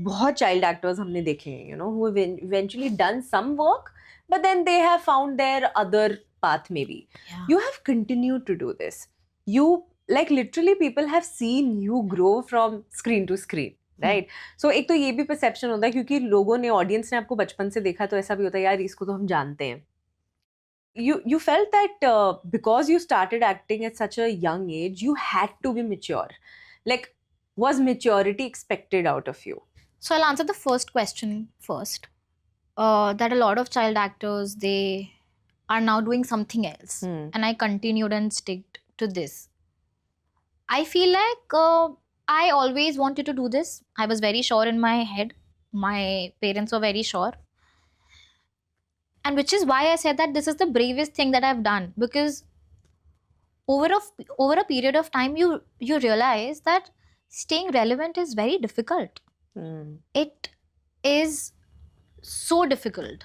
बहुत child actors हमने देखे हैं, who have eventually done some work, but then they have found their other path maybe. Yeah. You have continued to do this. You, like, literally people have seen you grow from screen to screen, right? So एक तो ये भी perception होता है क्योंकि लोगों ने, audience ने आपको बचपन से देखा, तो ऐसा भी होता है यार इसको तो हम जानते हैं. You felt that because you started acting at such a young age, you had to be mature. Like, was maturity expected out of you? So I'll answer the first question first. That a lot of child actors, they are now doing something else, and I continued and sticked to this. I feel like I always wanted to do this. I was very sure in my head. My parents were very sure. And which is why I said that this is the bravest thing that I've done, because over a period of time you realize that staying relevant is very difficult. It is so difficult,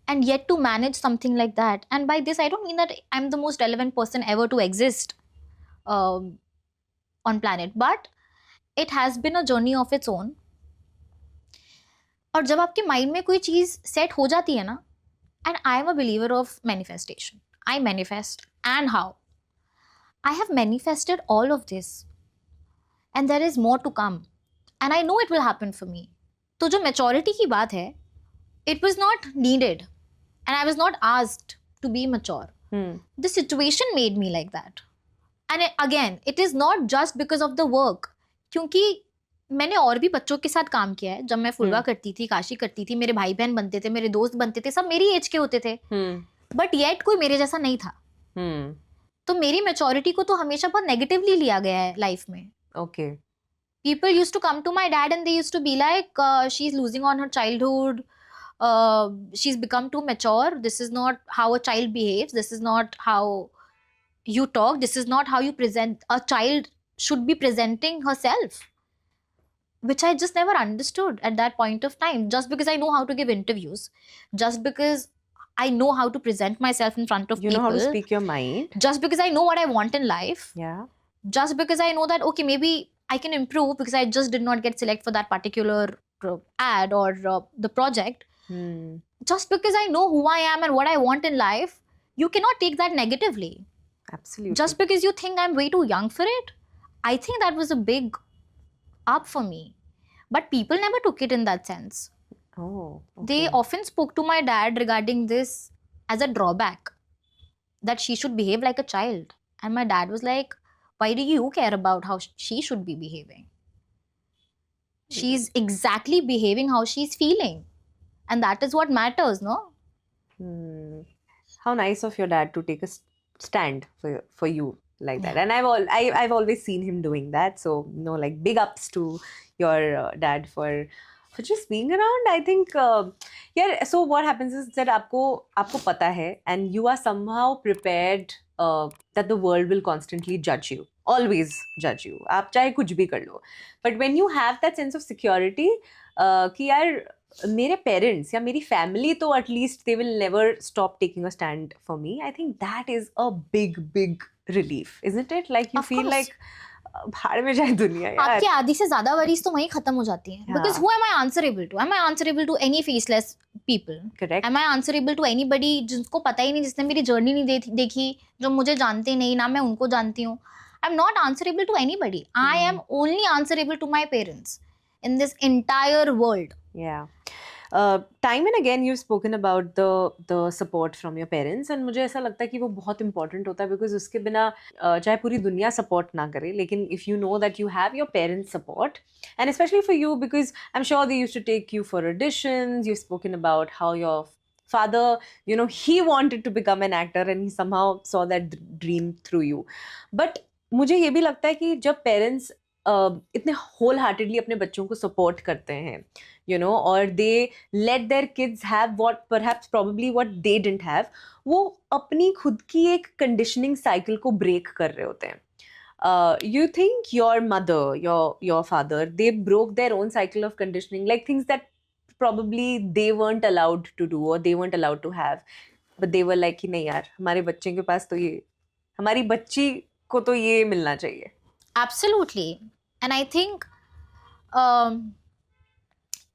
and yet to manage something like that. And by this I don't mean that I'm the most relevant person ever to exist on planet, but it has been a journey of its own. और जब आपके mind में कोई चीज set हो जाती है ना, and I am a believer of manifestation. I manifest, and how? I have manifested all of this, and there is more to come, and I know it will happen for me. तो जो maturity की बात है, it was not needed, and I was not asked to be mature. The situation made me like that. And again, it is not just because of the work. क्योंकि मैंने और भी बच्चों के साथ काम किया है. जब मैं फुलवा करती थी, काशी करती थी, मेरे भाई बहन बनते थे, मेरे दोस्त बनते थे, सब मेरी एज के होते थे. बट येट कोई मेरे जैसा नहीं था. तो मेरी मैच्योरिटी को तो हमेशा बहुत नेगेटिवली लिया गया है लाइफ में. Okay. People used to come to my dad and they used to be like, she's losing on her childhood. She's become too mature. This is not how a child behaves. This is not how you talk. This is not how you present. A child should be presenting herself, which I just never understood at that point of time. Just because I know how to give interviews, just because I know how to present myself in front of people. You know how to speak your mind. Just because I know what I want in life. Yeah. Just because I know that, okay, maybe I can improve because I just did not get selected for that particular ad or the project. Just because I know who I am and what I want in life, you cannot take that negatively. Absolutely. Just because you think I'm way too young for it, I think that was a big up for me. But people never took it in that sense. Oh. Okay. They often spoke to my dad regarding this as a drawback, that she should behave like a child. And my dad was like, why do you care about how she should be behaving? She's exactly behaving how she's feeling. And that is what matters, no? How nice of your dad to take a stand for you like that. And I've always seen him doing that. So, like, big ups to your dad for just being around. I think, so what happens is that आपको पता है, and you are somehow prepared that the world will constantly judge you. Always judge you. आप चाहे कुछ भी कर लो. But when you have that sense of security, कि यार मेरे parents या मेरी family तो at least they will never stop taking a stand for me. I think that is a big relief, isn't it? Like you feel like भाड़ में जाए दुनिया यार. आपकी आधी से ज्यादा वरीज तो वहीं खत्म हो जाती हैं. Because who am I answerable to? Am I answerable to any faceless people? Correct. Am I answerable to anybody जिसको पता ही नहीं, जिसने मेरी जर्नी नहीं देखी, जो मुझे जानते नहीं, ना मैं उनको जानती हूँ. I'm not answerable to anybody. I am only answerable to my parents in this entire world. Yeah. Time and again you've spoken about the support from your parents, and मुझे ऐसा लगता है कि वो बहुत important होता है, because उसके बिना चाहे पूरी दुनिया support ना करे, लेकिन if you know that you have your parents support, and especially for you, because I'm sure they used to take you for auditions. You've spoken about how your father, he wanted to become an actor and he somehow saw that dream through you. But मुझे ये भी लगता है कि जब parents इतने whole heartedly अपने बच्चों को support करते हैं, or they let their kids have what perhaps probably what they didn't have, वो अपनी खुद की एक conditioning cycle को break कर रहे होते हैं. You think your mother, your father, they broke their own cycle of conditioning, like things that probably they weren't allowed to do or they weren't allowed to have, but they were like कि नहीं यार, हमारे बच्चे के पास तो ये, हमारी बच्ची को तो ये मिलना चाहिए. Absolutely. And I think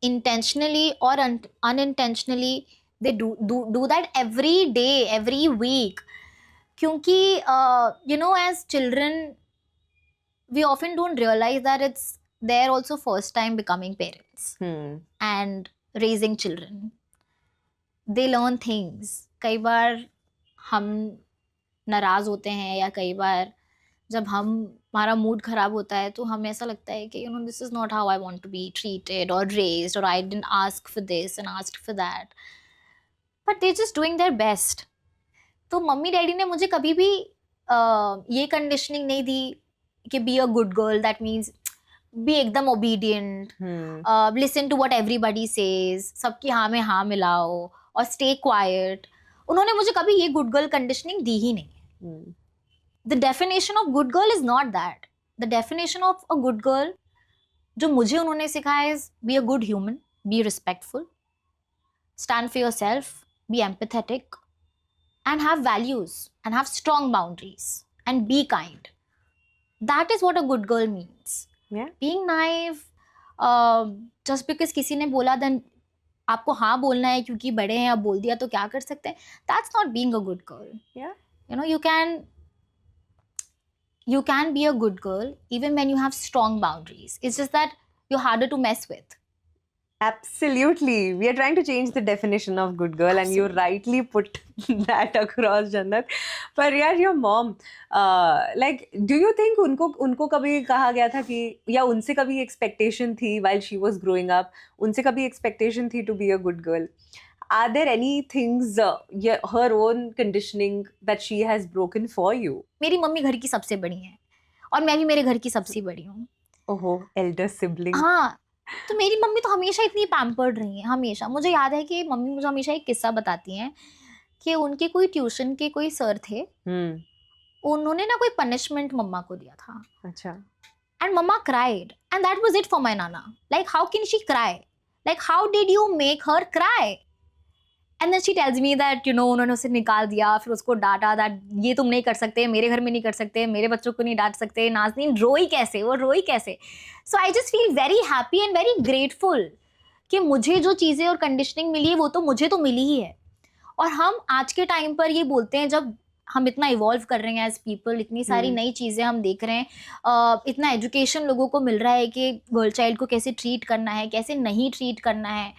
intentionally or unintentionally, they do that every day, every week. क्योंकि you know, as children, we often don't realize that it's their also first time becoming parents and raising children. They learn things. कई बार हम नाराज होते हैं, या कई बार जब हमारा मूड खराब होता है तो हमें ऐसा लगता है कि this is not how I want to be treated और रेज्ड, और I didn't ask for this and asked for that, but they just doing their best. तो मम्मी डैडी ने मुझे कभी भी ये कंडीशनिंग नहीं दी कि be a good girl, that means be एकदम obedient, listen to what everybody says, सबकी हाँ में हाँ मिलाओ और स्टे क्वाइट. उन्होंने मुझे कभी ये गुड गर्ल कंडीशनिंग दी ही नहीं. The definition of good girl is not that. The definition of a good girl जो मुझे उन्होंने सिखाया is be a good human, be respectful, stand for yourself, be empathetic, and have values and have strong boundaries and be kind. That is what a good girl means. Yeah. Being naive, just because किसी ने बोला then आपको हाँ बोलना है क्योंकि बड़े हैं, अब बोल दिया तो क्या कर सकते हैं. That's not being a good girl. Yeah. You can be a good girl even when you have strong boundaries. It's just that you're harder to mess with. Absolutely. We are trying to change the definition of good girl. Absolutely. And you rightly put that across, Jannat. But yeah, your mom, like, do you think उनको कभी कहा गया था कि, या उनसे कभी expectation थी while she was growing up, उनसे कभी expectation थी to be a good girl? Are there any things, her own conditioning that she has broken for you? मेरी मम्मी घर की सबसे बड़ी है और मैं भी मेरे घर की सबसे बड़ी हूँ. ओहो, elder sibling. हाँ, तो मेरी मम्मी तो हमेशा इतनी पैम्पर्ड रही है, हमेशा. मुझे याद है कि मम्मी मुझे हमेशा एक किस्सा बताती हैं कि उनके कोई ट्यूशन के कोई सर थे, उन्होंने ना कोई पनिशमेंट मम्मा को दिया था. अच्छा. And mamma cried and that was it for my नाना. Like how can she cry? Like how did you make her cry? And then she tells me that उन्होंने उसे निकाल दिया, फिर उसको डांटा, दैट ये तुम नहीं कर सकते, मेरे घर में नहीं कर सकते, मेरे बच्चों को नहीं डांट सकते. नाज़नीन रोई कैसे, वो रोई कैसे? So I just feel very happy and very grateful कि मुझे जो चीज़ें और कंडीशनिंग मिली है वो तो मुझे तो मिली ही है. और हम आज के टाइम पर ये बोलते हैं, जब हम इतना इवॉल्व कर रहे हैं एज पीपल, इतनी सारी नई चीज़ें हम देख रहे हैं, इतना एजुकेशन लोगों को मिल रहा है कि गर्ल चाइल्ड को कैसे ट्रीट करना है, कैसे नहीं ट्रीट करना है.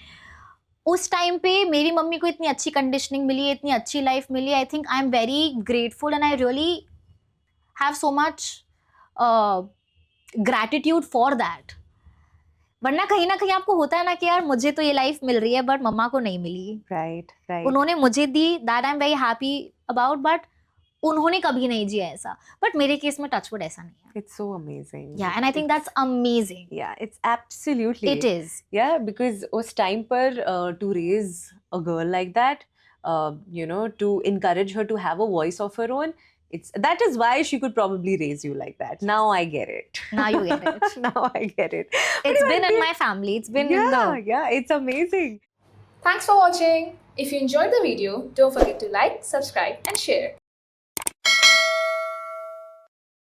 उस टाइम पे मेरी मम्मी को इतनी अच्छी कंडीशनिंग मिली है, इतनी अच्छी लाइफ मिली. I think I am very grateful and I really have so much gratitude for that. वरना कहीं ना कहीं आपको होता है ना कि यार मुझे तो ये लाइफ मिल रही है बट मम्मा को नहीं मिली. राइट. उन्होंने मुझे दी, that I am very happy about, but उन्होंने कभी नहीं जिया ऐसा. बट मेरे केस में टचवुड ऐसा नहीं है. It's so amazing. Yeah, and I think that's amazing. Yeah, it's absolutely. It is. Yeah, because उस time पर to raise a girl like that, to encourage her to have a voice of her own, that is why she could probably raise you like that. Now I get it. Now you get it. Now I get it. It's been in my family. It's been in the... Yeah, it's amazing. Thanks for watching. If you enjoyed the video, don't forget to like, subscribe and share.